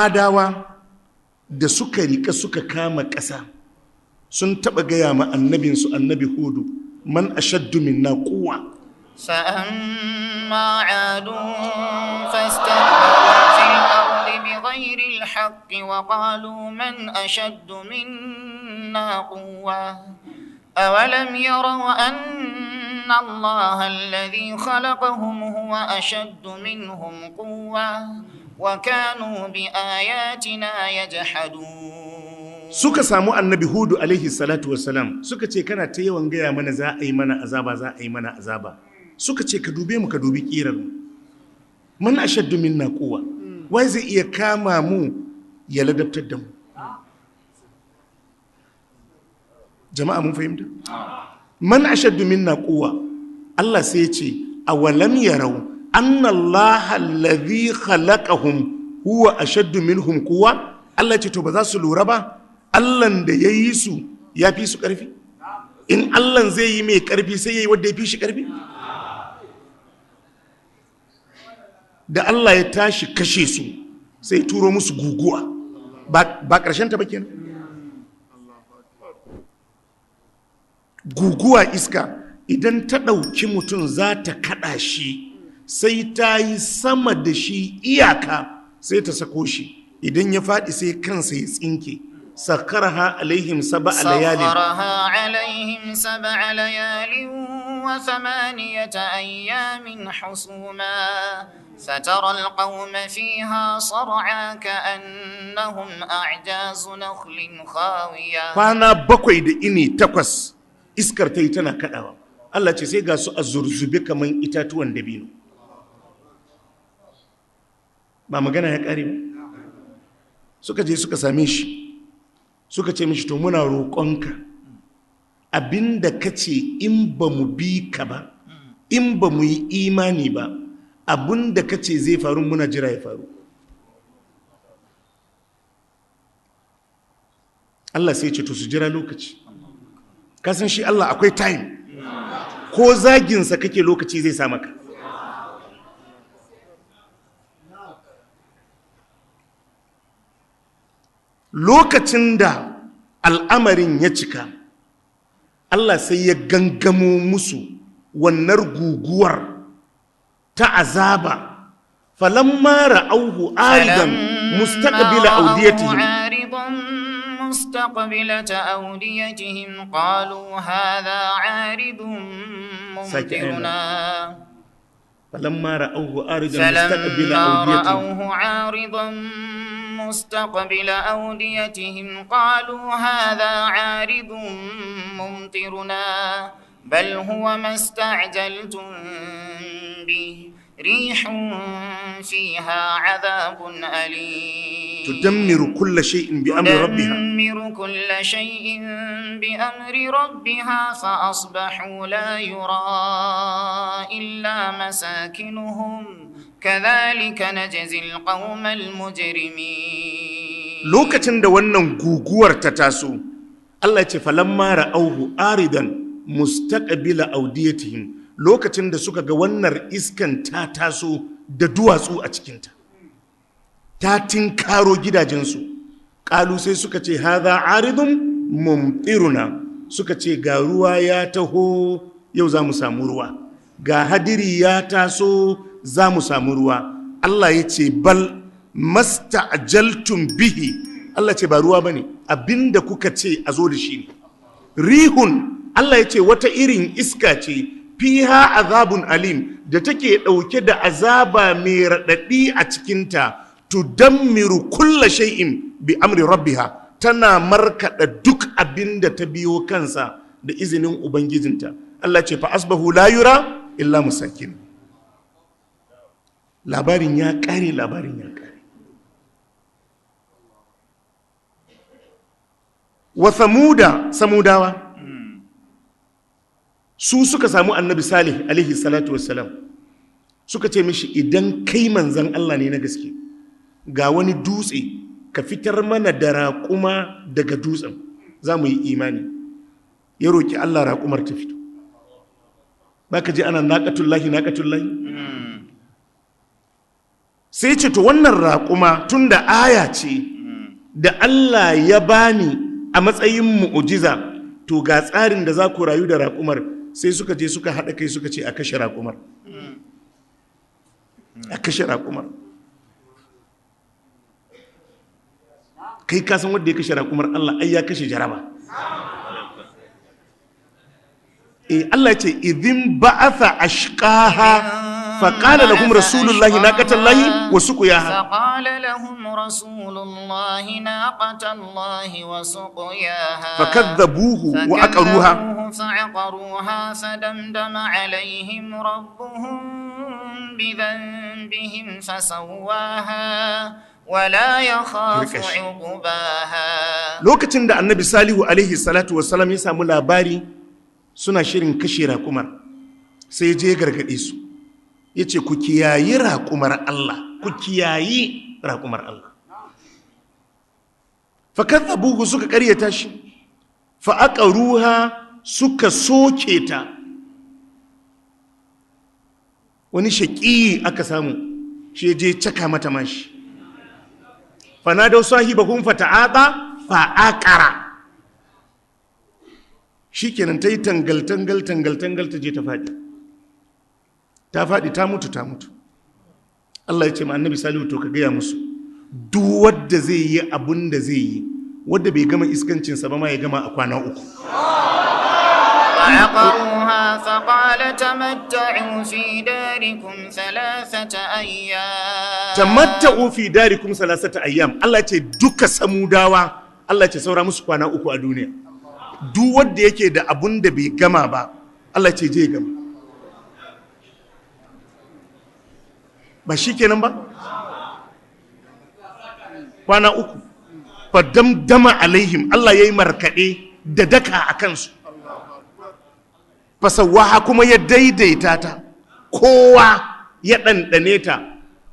adawa da suka rika suka kama ƙasa sun taɓa gaya ma annabinsu annabi hudu man ashaddu minna quwwa فأما عاد فاستكبروا في الأرض بغير الحق وقالوا من أشد منا قوة أولم يروا أن الله الذي خلقهم هو أشد منهم قوة وكانوا بآياتنا يجحدون. suka samu annabi hudu alaihi salatu wassalam suka ce kana ta yawan gaya mana za a yi mana azaba za a yi mana azaba. Suka ce ka dube mu ka dubi kirar mu, man ashaddu minna quwwa, wai zai iya kama mu ya ladabtar da mu. Jama'a mun fahimta? Man ashaddu minna quwwa, Allah sai ya ce awalam yarau anna Allah alladhi khalaqahum huwa ashaddu minhum quwwa. Allah ce to ba za su lura ba, Allahn da yayi su ya fi su karfi? In Allahn zai yi mai karfi sai yayi wanda ya fi shi karfi? Da Allah ya tashi kashe su sai turo musu guguwa, ba ƙarshen ta ba kenan. Guguwa iska idan ta ɗauki mutum za ta kaɗa shi sai ta yi sama da shi iyaka sai ta sako shi, idan ya faɗi sai kansa ya tsinke. سخرها عليهم سبع ليال وثمانية أيام حسوما فترى القوم فيها صرعا كأنهم أعجاز نخل خاوية. فأنا بقوي دي إني تقص إسكر تيتنا كدوا الله تسيغا سو أزرزبي كمان إتاتوان دبينو. ما مغانا هيك أريم suka je suka same shi suka ce mishi to muna roƙonka abinda kace in ba mu bi ka ba, in ba mu yi imani ba, abinda kace zai faru muna jira ya faru. Allah sai ce to su jira lokaci. Kasan shi Allah akwai time, ko zaginsa kake lokaci zai sa maka. Lokacin da al'amarin ya cika, Allah sai ya gangamo musu wannan guguwar ta azaba. Falamma ra'auhu aridan mustaqbila awdiyatihim qalu hadha 'aridun mumtiruna. falamma ra'auhu aridan مستقبل أوديتهم قالوا هذا عارض ممطرنا بل هو ما استعجلتم به ريح فيها عذاب أليم تدمر كل شيء بأمر ربها فأصبحوا لا يرى إلا مساكنهم كذلك نجزي القوم المجرمين. lokacin da wannan guguwar ta taso, Allah ya ce falamma ra'auhu aridan mustaqbila awdiyatihim, lokacin da suka ga wannan iskan ta taso da duwatsu a cikinta ta tinkaro gidajensu, ƙalu sai suka ce hadha aridun mumtiruna, suka ce ga ruwa ya taho yau za mu samu ruwa, ga hadiri ya taso za mu samu ruwa. Allah ya ce bal masta'jaltum bihi, Allah ce ba ruwa bane, abinda kuka ce a zo da shi ne. Rihun, Allah ya ce wata irin iska ce, fiha azabun alim, da take dauke da azaba mai radadi a cikinta, tudammiru kulla shay'in bi amri rabbiha, tana markada duk abinda ta biyo kansa da izinin ubangijinta. Allah ce fa asbahu la yura illa masakin. Labarin ya kare. Wa samudawa su suka samu annabi salih alaihi salatu wassalam, suka ce mishi idan kai manzan Allah ne na gaske, ga wani dutse ka fitar mana da raƙuma daga dutsen za mu yi imani. Ya roƙi Allah raƙumar ta fito. ba ka ji ana naƙatullahi sai ce to wannan raƙuma tunda aya ce da Allah ya bani a matsayin mu'ujiza, to ga tsarin da za ku rayu da raƙumar. Sai suka je suka haɗa kai suka ce a kashe raƙumar. A kashe raƙumar. Kai kasan wanda ya kashe raƙumar Allah ai ya kashe jaraba. Allah ya ce idin ba'atha ashqaha فقال لهم رسول الله ناقة الله وسقياها فقال لهم رسول الله ناقة الله وسقياها فكذبوه وعقروها فدمدم عليهم ربهم بذنبهم فسواها ولا يخاف عقباها. lokacin da annabi Salihu alaihi salatu wassalam ya samu labari suna shirin kashe raƙumar, sai je gargaɗe su ya ce ku kiyayi raƙumar Allah, ku kiyayi raƙumar Allah. Fakadzabuhu suka ƙaryata shi, fa'aqaruha suka soke ta. Wani shaƙi aka samu shi je caka mata mashi. Fanadaw sahibahum fata'aqa fa'aqara. Shikenan tayi tangal ta je ta faɗi. Ta mutu. Allah ya ce ma annabi Salihu to ka gaya musu duk wanda zai yi abun da zai yi, wanda bai gama iskancinsa ba ma ya gama a kwana 3. فعقروها فقال تمتعوا في داركم 3 أيام. تمتعوا في داركم 3 أيام. Allah ya ce duka samudawa, Allah ya ce saura musu kwana 3 a duniya. Duk wanda yake da abun da bai gama ba, Allah ya ce je gama. Ba shi kenan ba? Kwana 3. Fadamdama alaihim, Allah ya yi markaɗe da daka a kansu. Fasawaha kuma ya daidaita ta, kowa ya ɗanɗane ta,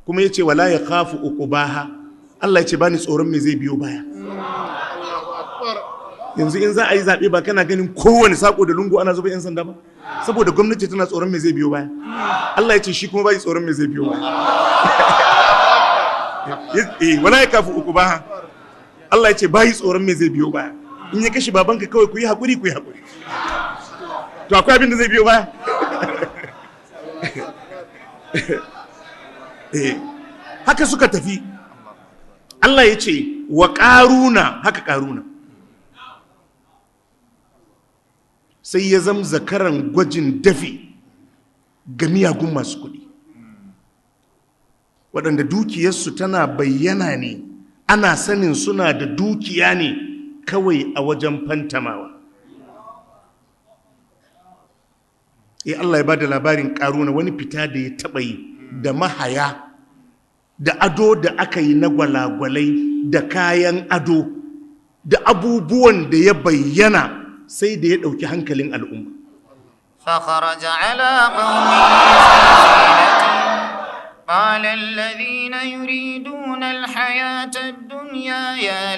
kuma ya ce wala ya khafu uqubaha. Allah ya ce bani tsoron me zai biyo baya. Yanzu in za a yi zaɓe ba kana ganin kowane sako da lungu ana zuba 'yan sanda ba? Saboda gwamnati tana tsoron me zai biyo baya. Allah ya ce shi kuma bai tsoron me zai biyo baya. Wala ya khafu uqubaha. Allah ya ce bai tsoron me zai biyo baya. In ya kashi babanka kawai ku yi haƙuri. To akwai abin da zai biyo baya? Haka suka tafi. Allah ya ce wa ƙaruna, haka ƙaruna sai ya zama zakaran gwajin dafi ga miyagun masu kuɗi, waɗanda dukiyarsu tana bayyana ne, ana sanin suna da dukiya ne kawai a wajen fantamawa. Allah ya ba da labarin ƙaruna wani fita da ya taɓa yi da mahaya da ado da aka yi na gwalagwalai da kayan ado da abubuwan da ya bayyana sai da ya ɗauki hankalin al'umma. فخرج على قومه قال الذين يريدون الحياة الدنيا يا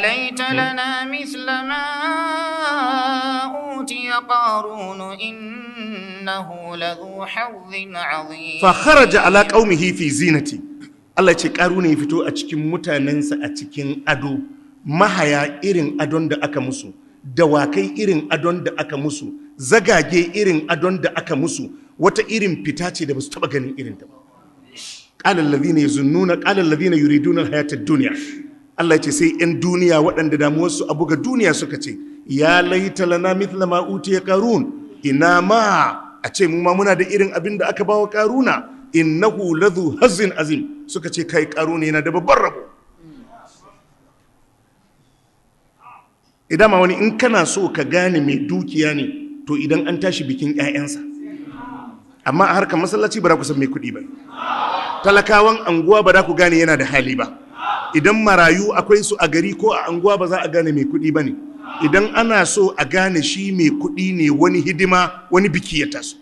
ليت لنا مثل ما أوتي قارون إنه لذو حظ عظيم. فخرج على قومه في زينته. Allah ce ƙaru ne ya fito a cikin mutanensa a cikin ado, mahaya irin adon da aka musu, dawakai irin adon da aka musu, zagage irin adon da aka musu, wata irin fita ce da ba su taɓa ganin irin ta ba. Qala alladhina yuriduna al-hayata ad-dunya. Allah ce sai 'yan duniya waɗanda damuwarsu a buga duniya suka ce ya laita lana mithla ma utiya qarun, ina ma a ce mu ma muna da irin abin da aka bawa qaruna, innahu ladhu hazzin azim. Suka ce kai qaruna yana da babban rabo. Idan ma wani in kana so ka gane mai dukiya ne to idan an tashi bikin 'ya'yansa, amma a harkar masallaci ba za ku san mai kuɗi ba, talakawan anguwa ba za ku gane yana da hali ba, idan marayu akwai su a gari ko a anguwa ba za a gane mai kuɗi ba ne. Idan ana so a gane shi mai kuɗi ne, wani hidima wani biki ya taso.